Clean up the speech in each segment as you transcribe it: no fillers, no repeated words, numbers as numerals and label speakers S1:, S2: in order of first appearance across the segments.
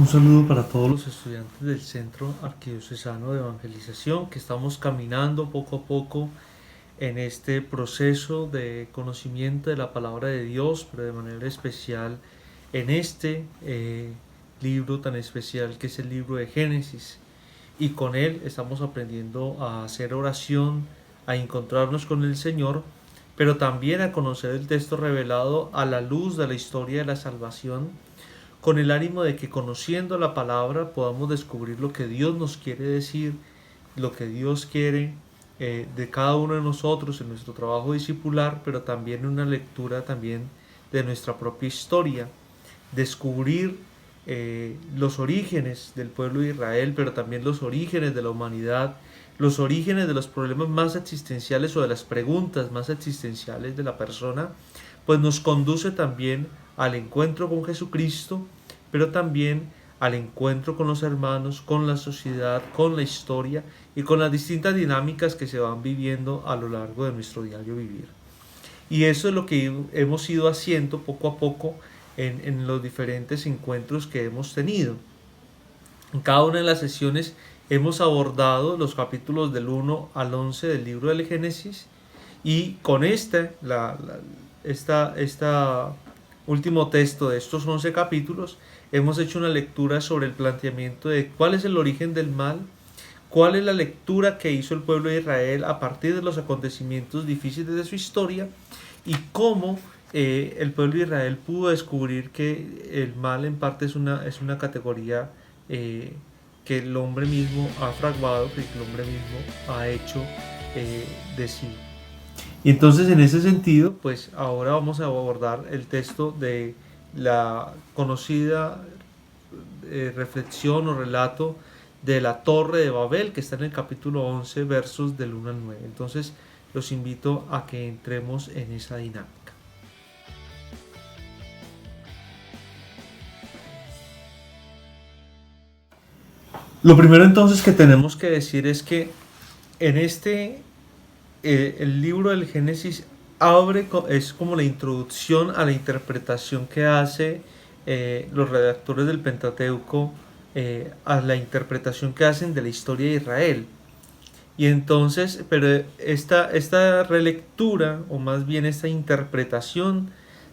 S1: saludo para todos los estudiantes del Centro Arquidiocesano de Evangelización, que estamos caminando poco a poco en este proceso de conocimiento de la palabra de Dios, pero de manera especial en este libro tan especial que es el libro de Génesis. Y con él estamos aprendiendo a hacer oración, a encontrarnos con el Señor, pero también a conocer el texto revelado a la luz de la historia de la salvación, con el ánimo de que conociendo la palabra podamos descubrir lo que Dios nos quiere decir, lo que Dios quiere de cada uno de nosotros en nuestro trabajo discipular, pero también una lectura también de nuestra propia historia, descubrir los orígenes del pueblo de Israel, pero también los orígenes de la humanidad, los orígenes de los problemas más existenciales o de las preguntas más existenciales de la persona, pues nos conduce también al encuentro con Jesucristo, pero también al encuentro con los hermanos, con la sociedad, con la historia y con las distintas dinámicas que se van viviendo a lo largo de nuestro diario vivir. Y eso es lo que hemos ido haciendo poco a poco en los diferentes encuentros que hemos tenido. En cada una de las sesiones hemos abordado los capítulos del 1 al 11 del libro del Génesis, y con este último texto de estos 11 capítulos hemos hecho una lectura sobre el planteamiento de cuál es el origen del mal, cuál es la lectura que hizo el pueblo de Israel a partir de los acontecimientos difíciles de su historia, y cómo el pueblo de Israel pudo descubrir que el mal en parte es una categoría que el hombre mismo ha fraguado, que el hombre mismo ha hecho de sí. Y entonces en ese sentido, pues ahora vamos a abordar el texto de la conocida reflexión o relato de la Torre de Babel, que está en el capítulo 11, versos del 1 al 9. Entonces los invito a que entremos en esa dinámica. Lo primero entonces que tenemos que decir es que en el libro del Génesis es como la introducción a la interpretación que hace los redactores del Pentateuco, a la interpretación que hacen de la historia de Israel. Y entonces, pero esta relectura, o más bien esta interpretación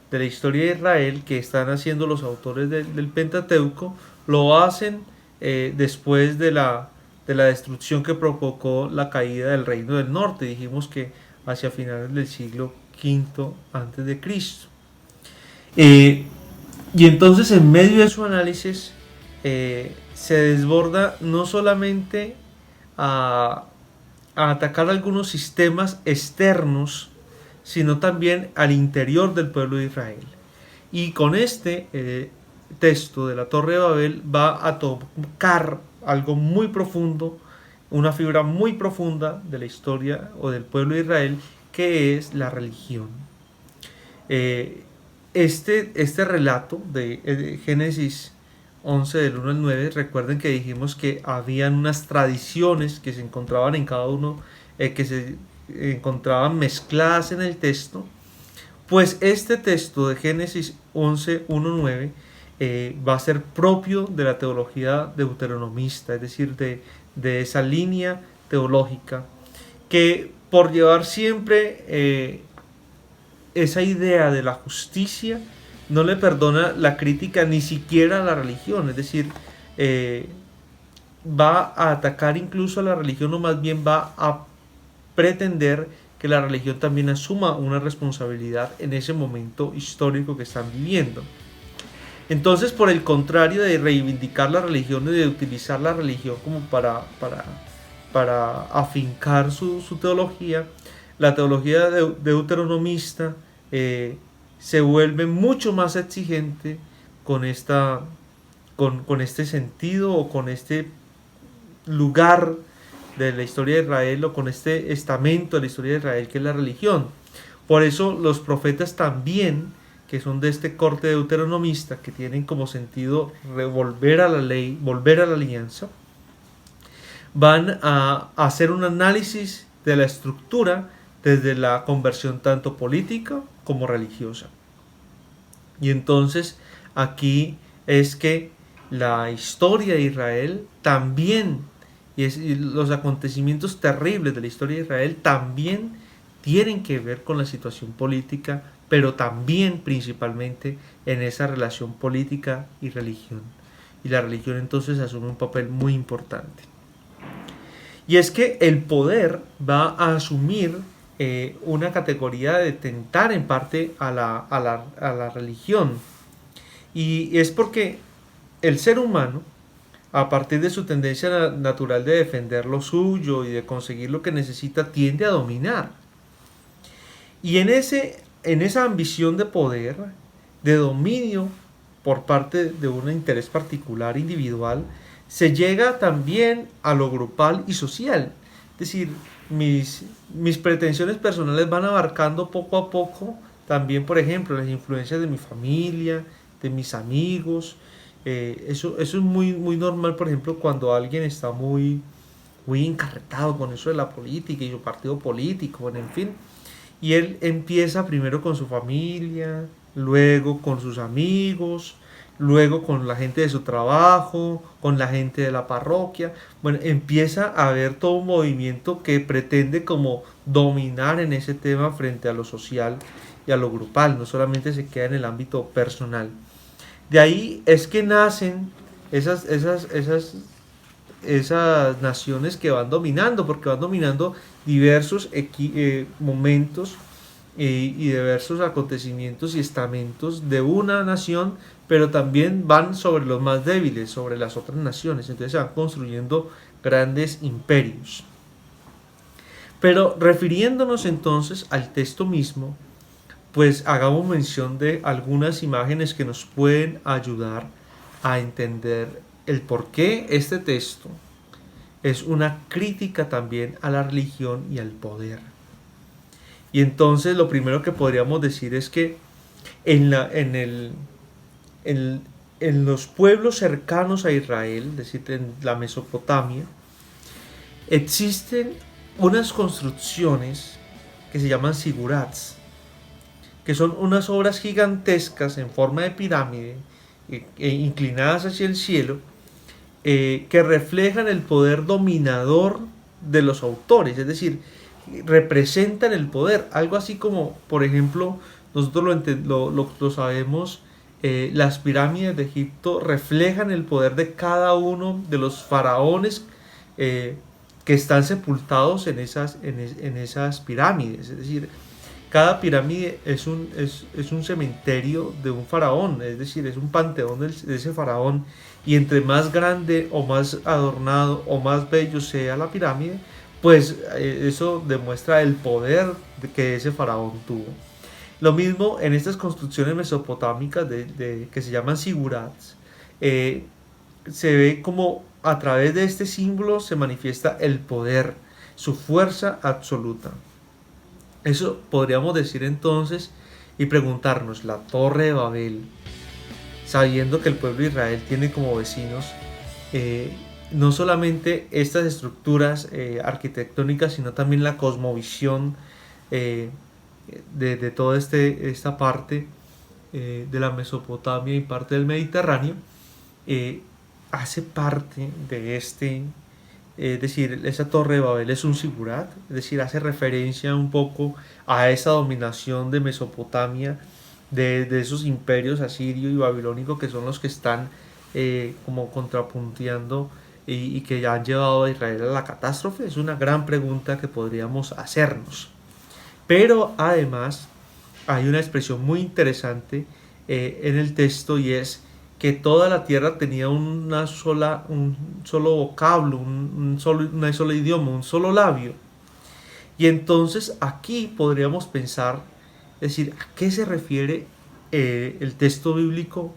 S1: de la historia de Israel que están haciendo los autores del Pentateuco, lo hacen después de la destrucción que provocó la caída del reino del norte. Dijimos que hacia finales del siglo V antes de Cristo. Y entonces en medio de su análisis se desborda no solamente a atacar algunos sistemas externos, sino también al interior del pueblo de Israel. Y con este texto de la Torre de Babel va a tocar algo muy profundo, una fibra muy profunda de la historia o del pueblo de Israel, que es la religión. Este relato de Génesis 11 del 1 al 9, recuerden que dijimos que habían unas tradiciones que se encontraban en cada uno, que se encontraban mezcladas en el texto. Pues este texto de Génesis 11, 1, 9 va a ser propio de la teología deuteronomista, es decir, de esa línea teológica que, por llevar siempre esa idea de la justicia, no le perdona la crítica ni siquiera a la religión, es decir, va a atacar incluso a la religión, o más bien va a pretender que la religión también asuma una responsabilidad en ese momento histórico que están viviendo. Entonces, por el contrario de reivindicar la religión y de utilizar la religión como para afincar su teología, la teología deuteronomista se vuelve mucho más exigente con este sentido, o con este lugar de la historia de Israel, o con este estamento de la historia de Israel, que es la religión. Por eso los profetas también, que son de este corte deuteronomista, que tienen como sentido volver a la ley, volver a la alianza, van a hacer un análisis de la estructura desde la conversión tanto política como religiosa. Y entonces aquí es que la historia de Israel también, y los acontecimientos terribles de la historia de Israel también tienen que ver con la situación política, pero también principalmente en esa relación política y religión. Y la religión entonces asume un papel muy importante. Y es que el poder va a asumir una categoría de tentar en parte a la religión. Y es porque el ser humano, a partir de su tendencia natural de defender lo suyo y de conseguir lo que necesita, tiende a dominar. Y en esa ambición de poder, de dominio por parte de un interés particular individual, se llega también a lo grupal y social. Es decir, mis pretensiones personales van abarcando poco a poco también, por ejemplo, las influencias de mi familia, de mis amigos. Eso es muy normal, por ejemplo, cuando alguien está muy encarretado con eso de la política y su partido político, bueno, en fin. Y él empieza primero con su familia, luego con sus amigos, luego con la gente de su trabajo, con la gente de la parroquia. Bueno, empieza a haber todo un movimiento que pretende como dominar en ese tema frente a lo social y a lo grupal, no solamente se queda en el ámbito personal. De ahí es que nacen esas naciones que van dominando, porque van dominando diversos momentos y diversos acontecimientos y estamentos de una nación, pero también van sobre los más débiles, sobre las otras naciones. Entonces se van construyendo grandes imperios. Pero refiriéndonos entonces al texto mismo, pues hagamos mención de algunas imágenes que nos pueden ayudar a entender el por qué este texto es una crítica también a la religión y al poder. Y entonces lo primero que podríamos decir es que en, la, en los pueblos cercanos a Israel, es decir, en la Mesopotamia, existen unas construcciones que se llaman sigurats, que son unas obras gigantescas en forma de pirámide, inclinadas hacia el cielo, que reflejan el poder dominador de los autores, es decir, representan el poder, algo así como, por ejemplo, nosotros lo sabemos, las pirámides de Egipto reflejan el poder de cada uno de los faraones que están sepultados en esas pirámides, es decir, cada pirámide es un cementerio de un faraón, es decir, es un panteón de ese faraón, y entre más grande o más adornado o más bello sea la pirámide, pues eso demuestra el poder que ese faraón tuvo. Lo mismo en estas construcciones mesopotámicas que se llaman sigurats, se ve como a través de este símbolo se manifiesta el poder, su fuerza absoluta. Eso podríamos decir entonces y preguntarnos, la Torre de Babel, sabiendo que el pueblo de Israel tiene como vecinos no solamente estas estructuras arquitectónicas, sino también la cosmovisión de toda esta parte de la Mesopotamia y parte del Mediterráneo, hace parte de es decir, esa torre de Babel es un sigurat, es decir, hace referencia un poco a esa dominación de Mesopotamia, de esos imperios asirio y babilónico que son los que están como contrapunteando y que ya han llevado a Israel a la catástrofe. Es una gran pregunta que podríamos hacernos. Pero además hay una expresión muy interesante en el texto, y es que toda la tierra tenía un solo vocablo, un solo idioma, un solo labio. Y entonces aquí podríamos pensar, es decir, ¿a qué se refiere el texto bíblico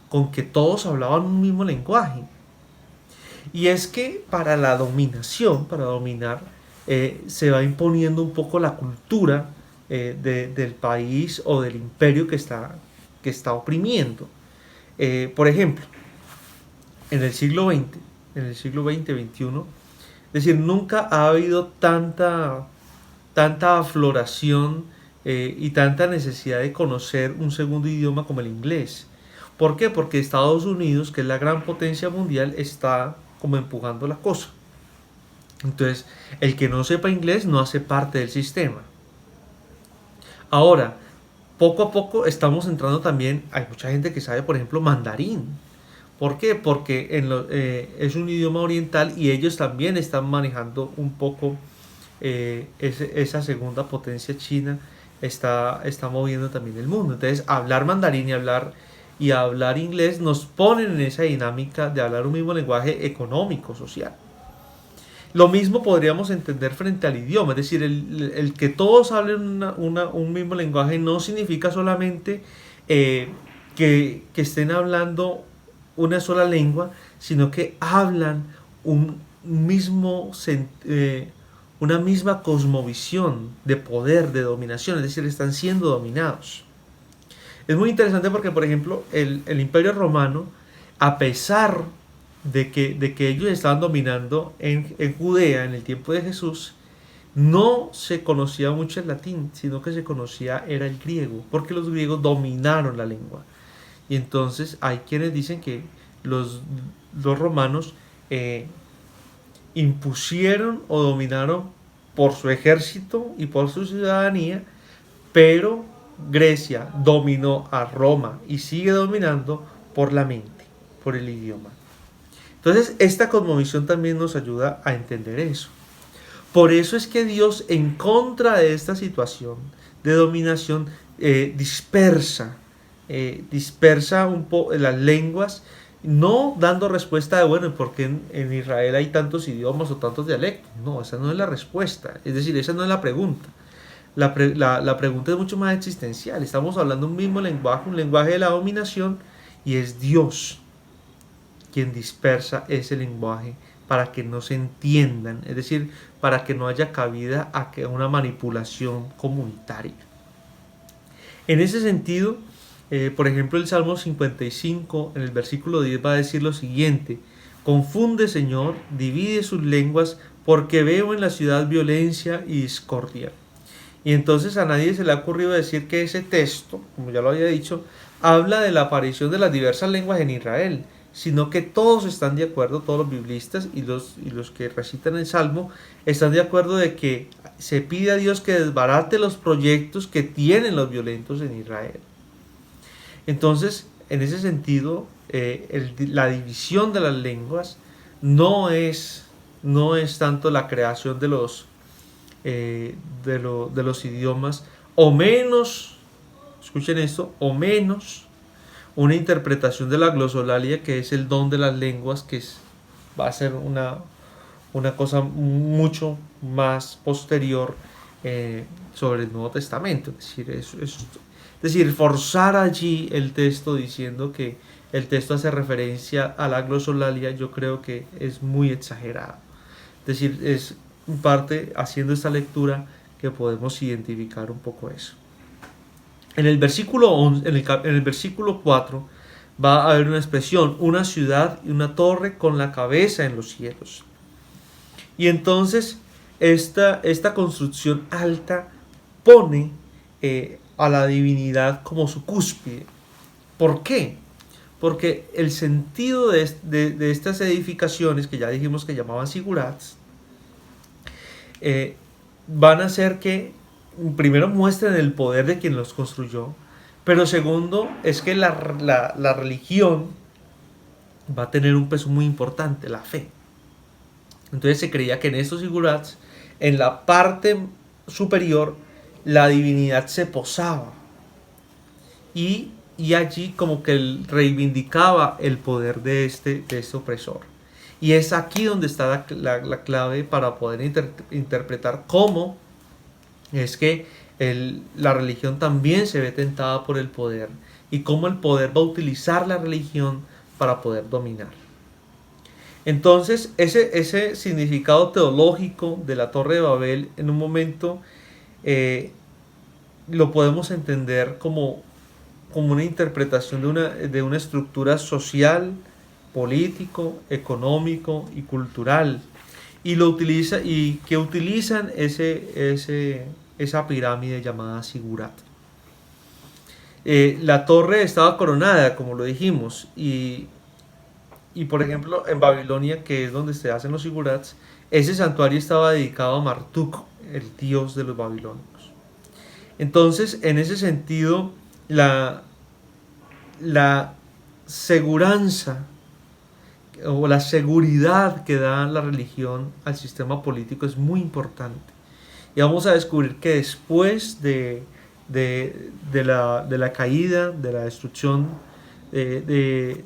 S1: con que todos hablaban un mismo lenguaje? Y es que para la dominación, para dominar, se va imponiendo un poco la cultura del país o del imperio que está oprimiendo. Por ejemplo, en el siglo XX, XXI, es decir, nunca ha habido tanta afloración y tanta necesidad de conocer un segundo idioma como el inglés. ¿Por qué? Porque Estados Unidos, que es la gran potencia mundial, está como empujando la cosa. Entonces, el que no sepa inglés no hace parte del sistema. Ahora, poco a poco estamos entrando también, hay mucha gente que sabe, por ejemplo, mandarín. ¿Por qué? Porque es un idioma oriental y ellos también están manejando un poco esa segunda potencia china está moviendo también el mundo. Entonces, hablar mandarín y hablar inglés nos ponen en esa dinámica de hablar un mismo lenguaje económico, social. Lo mismo podríamos entender frente al idioma, es decir, el que todos hablen un mismo lenguaje no significa solamente que estén hablando una sola lengua, sino que hablan un mismo, una misma cosmovisión de poder, de dominación, es decir, están siendo dominados. Es muy interesante porque, por ejemplo, el Imperio Romano, a pesar de que ellos estaban dominando en Judea en el tiempo de Jesús, no se conocía mucho el latín, sino que se conocía era el griego, porque los griegos dominaron la lengua. Y entonces hay quienes dicen que los romanos impusieron o dominaron por su ejército y por su ciudadanía, pero Grecia dominó a Roma y sigue dominando por la mente, por el idioma. Entonces, esta cosmovisión también nos ayuda a entender eso. Por eso es que Dios, en contra de esta situación de dominación, dispersa un poco las lenguas, no dando respuesta de, bueno, ¿por qué en Israel hay tantos idiomas o tantos dialectos? No, esa no es la respuesta. Es decir, esa no es la pregunta. La pregunta es mucho más existencial. Estamos hablando un mismo lenguaje, un lenguaje de la dominación, y es Dios quien dispersa ese lenguaje para que no se entiendan, es decir, para que no haya cabida a una manipulación comunitaria. En ese sentido, por ejemplo, el Salmo 55, en el versículo 10, va a decir lo siguiente: confunde, Señor, divide sus lenguas, porque veo en la ciudad violencia y discordia. Y entonces a nadie se le ha ocurrido decir que ese texto, como ya lo había dicho, habla de la aparición de las diversas lenguas en Israel, sino que todos están de acuerdo, todos los biblistas y los que recitan el Salmo, están de acuerdo de que se pide a Dios que desbarate los proyectos que tienen los violentos en Israel. Entonces, en ese sentido, la división de las lenguas no es tanto la creación de los idiomas, o menos, escuchen esto, o menos una interpretación de la glosolalia, que es el don de las lenguas, va a ser una cosa mucho más posterior sobre el Nuevo Testamento. Es decir, forzar allí el texto diciendo que el texto hace referencia a la glosolalia, yo creo que es muy exagerado. Es decir, es en parte haciendo esta lectura que podemos identificar un poco eso. En el versículo 11, en el versículo 4 va a haber una expresión: una ciudad y una torre con la cabeza en los cielos. Y entonces esta construcción alta pone a la divinidad como su cúspide. ¿Por qué? Porque el sentido de estas edificaciones, que ya dijimos que llamaban sigurats, van a hacer que primero muestren el poder de quien los construyó, pero segundo es que la religión va a tener un peso muy importante, la fe. Entonces se creía que en estos sigurats, en la parte superior, la divinidad se posaba y allí como que reivindicaba el poder de este opresor. Y es aquí donde está la clave para poder interpretar cómo es que la religión también se ve tentada por el poder, y cómo el poder va a utilizar la religión para poder dominar. Entonces, ese significado teológico de la Torre de Babel, en un momento lo podemos entender como una interpretación de una estructura social, político, económico y cultural, y que utilizan esa pirámide llamada Sigurat. La torre estaba coronada, como lo dijimos, y por ejemplo en Babilonia, que es donde se hacen los zigurats, ese santuario estaba dedicado a Marduk, el dios de los babilonios. Entonces, en ese sentido, la seguranza o la seguridad que da la religión al sistema político es muy importante. Y vamos a descubrir que después de la caída, de la destrucción de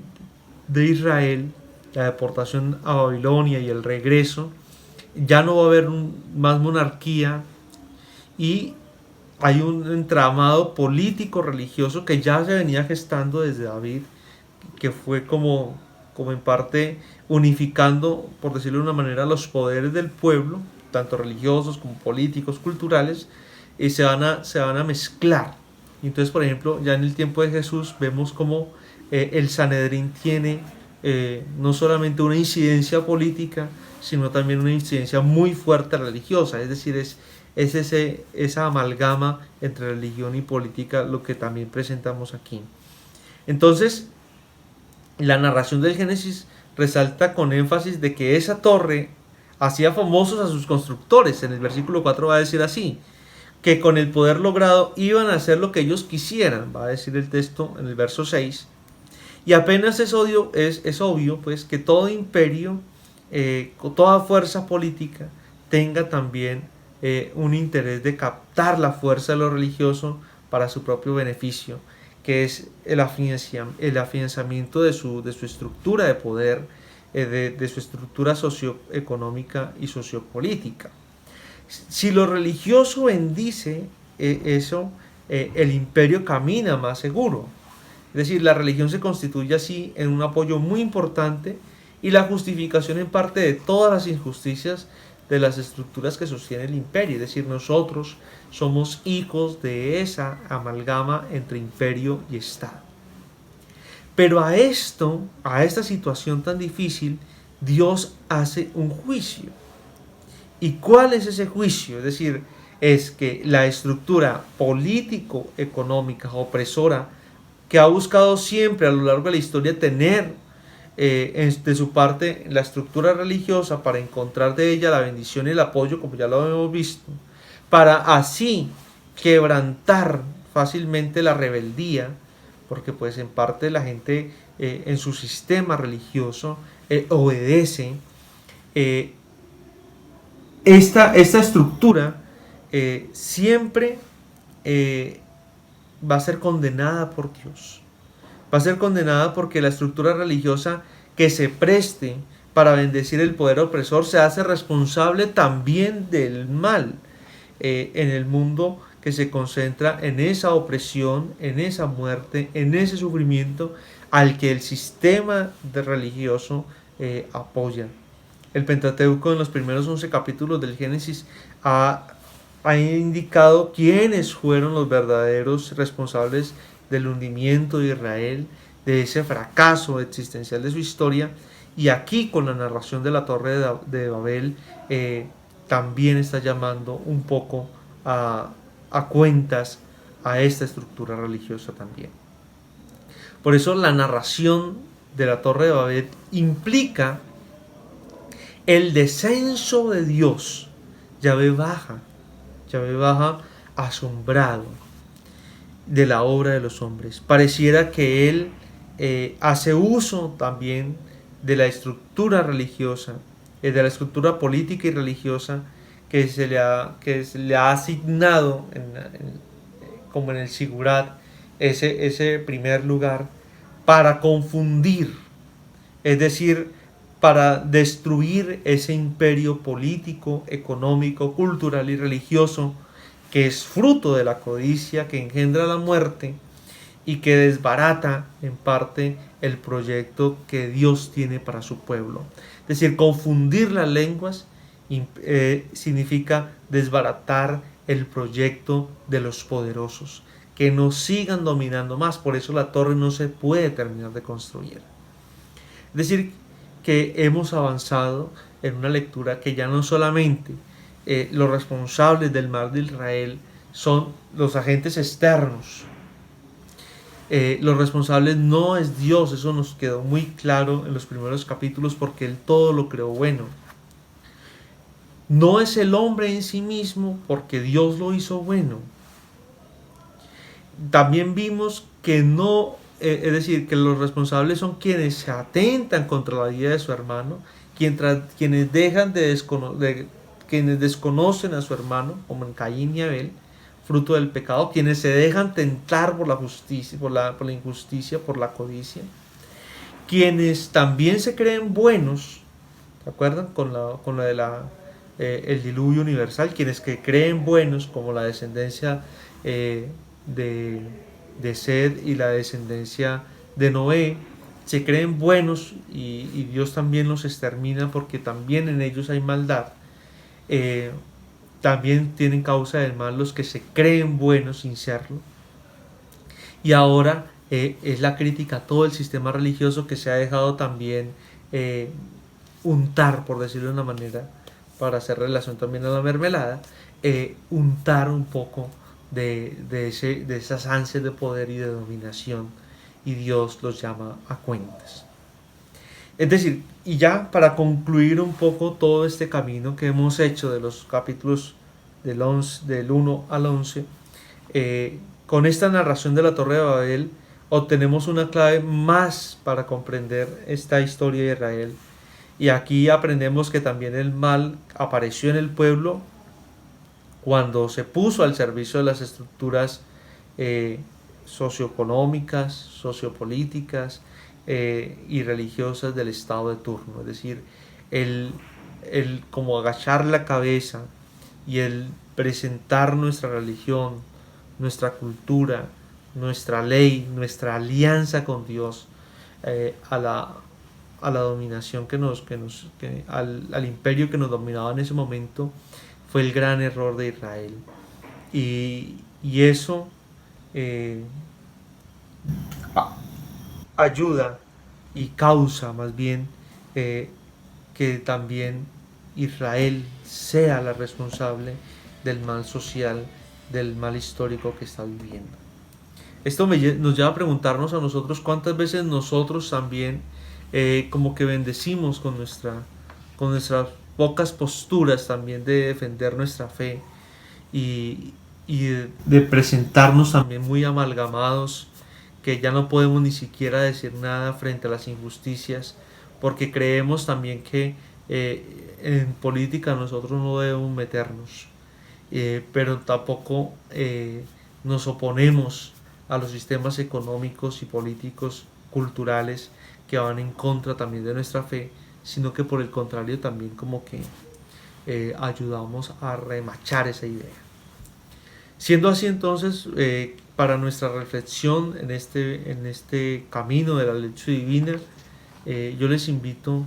S1: Israel, la deportación a Babilonia y el regreso, ya no va a haber más monarquía y hay un entramado político religioso que ya se venía gestando desde David, que fue como en parte unificando, por decirlo de una manera, los poderes del pueblo, tanto religiosos como políticos, culturales, y se van a mezclar. Entonces, por ejemplo, ya en el tiempo de Jesús vemos como el Sanedrín tiene no solamente una incidencia política, sino también una incidencia muy fuerte religiosa, es decir, es esa amalgama entre religión y política lo que también presentamos aquí. Entonces, la narración del Génesis resalta con énfasis de que esa torre hacía famosos a sus constructores. En el versículo 4 va a decir así, que con el poder logrado iban a hacer lo que ellos quisieran, va a decir el texto en el verso 6. Y apenas es obvio pues, que todo imperio, con toda fuerza política, tenga también un interés de captar la fuerza de lo religioso para su propio beneficio, que es el afianzamiento de su estructura de poder, de su estructura socioeconómica y sociopolítica. Si lo religioso bendice eso, el imperio camina más seguro. Es decir, la religión se constituye así en un apoyo muy importante y la justificación en parte de todas las injusticias de las estructuras que sostienen el imperio. Es decir, nosotros somos hijos de esa amalgama entre imperio y Estado. Pero a esta situación tan difícil, Dios hace un juicio. ¿Y cuál es ese juicio? Es decir, es que la estructura político-económica opresora que ha buscado siempre a lo largo de la historia tener de su parte la estructura religiosa para encontrar de ella la bendición y el apoyo, como ya lo hemos visto, para así quebrantar fácilmente la rebeldía, porque pues en parte la gente en su sistema religioso obedece. Esta estructura siempre va a ser condenada por Dios. Va a ser condenada porque la estructura religiosa que se preste para bendecir el poder opresor se hace responsable también del mal en el mundo que se concentra en esa opresión, en esa muerte, en ese sufrimiento al que el sistema religioso apoya. El Pentateuco en los primeros 11 capítulos del Génesis ha indicado quiénes fueron los verdaderos responsables del hundimiento de Israel, de ese fracaso existencial de su historia, y aquí con la narración de la Torre de Babel también está llamando un poco a cuentas a esta estructura religiosa también. Por eso la narración de la Torre de Babel implica el descenso de Dios. Yahvé baja asombrado de la obra de los hombres. Pareciera que Él hace uso también de la estructura religiosa, de la estructura política y religiosa que se le ha asignado como en el Sigurat, ese primer lugar, para confundir, es decir, para destruir ese imperio político, económico, cultural y religioso que es fruto de la codicia, que engendra la muerte y que desbarata en parte el proyecto que Dios tiene para su pueblo. Es decir, confundir las lenguas significa desbaratar el proyecto de los poderosos, que nos sigan dominando más. Por eso la torre no se puede terminar de construir. Es decir, que hemos avanzado en una lectura que ya no solamente los responsables del mal de Israel son los agentes externos, Los responsables no es Dios, eso nos quedó muy claro en los primeros capítulos porque Él todo lo creó bueno. No es el hombre en sí mismo porque Dios lo hizo bueno. También vimos que no, es decir, que los responsables son quienes se atentan contra la vida de su hermano, quienes dejan quienes desconocen a su hermano, como en Caín y Abel, fruto del pecado, quienes se dejan tentar por la justicia, por la injusticia, por la codicia, quienes también se creen buenos, ¿se acuerdan? Con la de el diluvio universal, quienes que creen buenos, como la descendencia eh, de, de Sed y la descendencia de Noé, se creen buenos y Dios también los extermina porque también en ellos hay maldad. También tienen causa del mal los que se creen buenos sin serlo. Y ahora es la crítica a todo el sistema religioso que se ha dejado también untar, por decirlo de una manera, para hacer relación también a la mermelada, untar un poco de esas ansias de poder y de dominación, y Dios los llama a cuentas. Es decir, y ya para concluir un poco todo este camino que hemos hecho de los capítulos del 1 al 11, con esta narración de la Torre de Babel obtenemos una clave más para comprender esta historia de Israel. Y aquí aprendemos que también el mal apareció en el pueblo cuando se puso al servicio de las estructuras socioeconómicas, sociopolíticas y religiosas del estado de turno. Es decir, el como agachar la cabeza y el presentar nuestra religión, nuestra cultura, nuestra ley, nuestra alianza con Dios a la dominación al imperio que nos dominaba en ese momento, fue el gran error de Israel. Y eso ayuda y causa más bien que también Israel sea la responsable del mal social, del mal histórico que está viviendo. Esto nos lleva a preguntarnos a nosotros cuántas veces nosotros también como que bendecimos con nuestras pocas posturas también de defender nuestra fe y de presentarnos también muy amalgamados, que ya no podemos ni siquiera decir nada frente a las injusticias, porque creemos también que en política nosotros no debemos meternos, pero tampoco nos oponemos a los sistemas económicos y políticos culturales que van en contra también de nuestra fe, sino que por el contrario también como que ayudamos a remachar esa idea. Siendo así entonces, para nuestra reflexión en este camino de la lección divina, yo les invito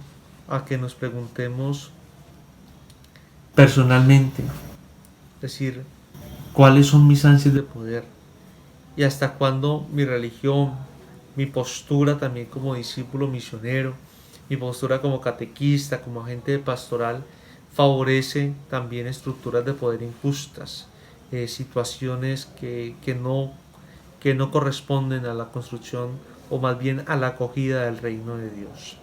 S1: a que nos preguntemos personalmente, es decir, cuáles son mis ansias de poder y hasta cuándo mi religión, mi postura también como discípulo misionero, mi postura como catequista, como agente pastoral, favorece también estructuras de poder injustas, situaciones que no corresponden a la construcción o más bien a la acogida del reino de Dios.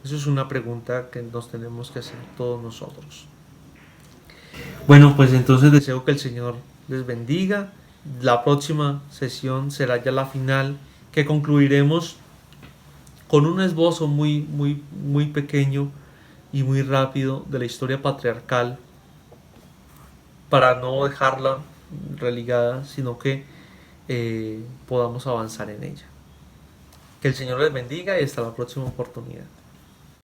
S1: Eso es una pregunta que nos tenemos que hacer todos nosotros. Bueno, pues entonces deseo que el Señor les bendiga. La próxima sesión será ya la final, que concluiremos con un esbozo muy pequeño y muy rápido de la historia patriarcal, para no dejarla relegada, sino que podamos avanzar en ella. Que el Señor les bendiga y hasta la próxima oportunidad.